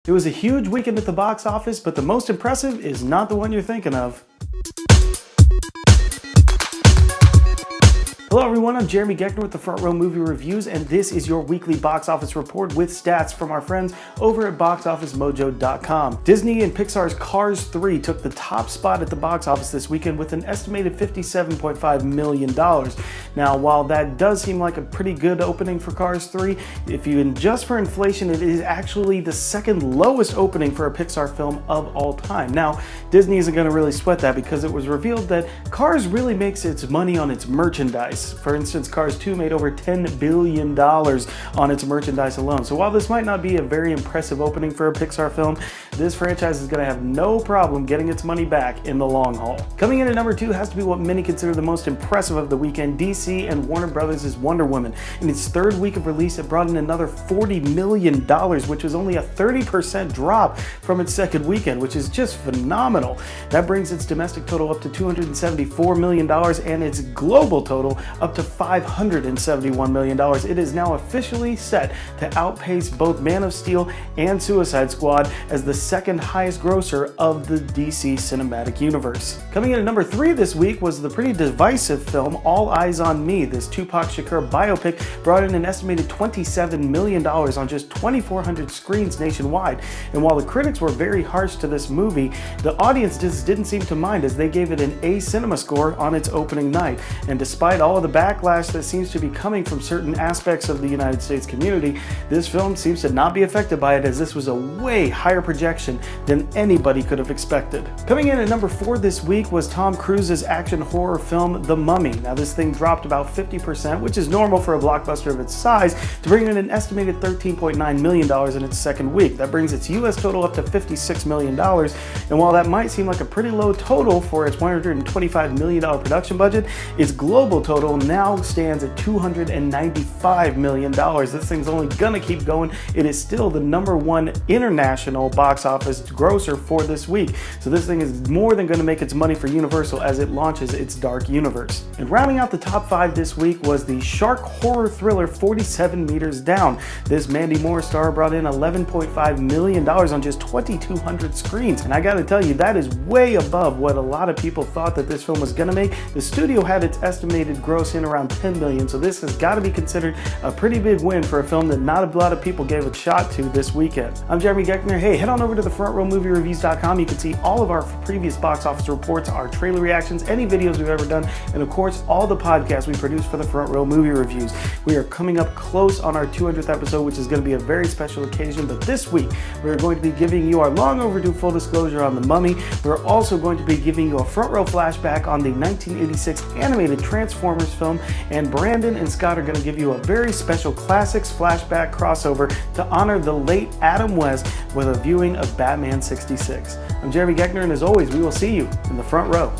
It was a huge weekend at the box office, but the most impressive is not the one you're thinking of. Hello everyone, I'm Jeremy Geckner with the Front Row Movie Reviews, and this is your weekly box office report with stats from our friends over at boxofficemojo.com. Disney and Pixar's Cars 3 took the top spot at the box office this weekend with an estimated $57.5 million. Now, while that does seem like a pretty good opening for Cars 3, if you adjust for inflation, it is actually the second lowest opening for a Pixar film of all time. Now, Disney isn't going to really sweat that because it was revealed that Cars really makes its money on its merchandise. For instance, Cars 2 made over $10 billion on its merchandise alone. So while this might not be a very impressive opening for a Pixar film, this franchise is going to have no problem getting its money back in the long haul. Coming in at number 2 has to be what many consider the most impressive of the weekend. DC and Warner Brothers' Wonder Woman. In its third week of release, it brought in another $40 million, which was only a 30% drop from its second weekend, which is just phenomenal. That brings its domestic total up to $274 million and its global total up to $571 million. It is now officially set to outpace both Man of Steel and Suicide Squad as the second highest grosser of the DC cinematic universe. Coming in at number 3 this week was the pretty divisive film All Eyes on Me. This Tupac Shakur biopic brought in an estimated $27 million on just 2,400 screens nationwide. And while the critics were very harsh to this movie, the audience just didn't seem to mind as they gave it an A cinema score on its opening night. And despite all the backlash that seems to be coming from certain aspects of the United States community, this film seems to not be affected by it, as this was a way higher projection than anybody could have expected. Coming in at number 4 this week was Tom Cruise's action horror film The Mummy. Now this thing dropped about 50%, which is normal for a blockbuster of its size, to bring in an estimated $13.9 million in its second week. That brings its US total up to $56 million, and while that might seem like a pretty low total for its $125 million production budget, its global total now stands at $295 million. This thing's only gonna keep going. It is still the #1 international box office grosser for this week. So this thing is more than gonna make its money for Universal as it launches its Dark Universe. And rounding out the top 5 this week was the shark horror thriller 47 Meters Down. This Mandy Moore star brought in $11.5 million on just 2,200 screens. And I gotta tell you, that is way above what a lot of people thought that this film was gonna make. The studio had its estimated gross in around $10 million, so this has got to be considered a pretty big win for a film that not a lot of people gave a shot to this weekend. I'm Jeremy Geckner. Hey, head on over to the frontrowmoviereviews.com. You can see all of our previous box office reports, our trailer reactions, any videos we've ever done, and of course, all the podcasts we produce for the Front Row Movie Reviews. We are coming up close on our 200th episode, which is going to be a very special occasion, but this week, we're going to be giving you our long overdue full disclosure on The Mummy. We're also going to be giving you a front row flashback on the 1986 animated Transformers film, and Brandon and Scott are going to give you a very special classics flashback crossover to honor the late Adam West with a viewing of Batman 66. I'm Jeremy Geckner, and as always, we will see you in the front row.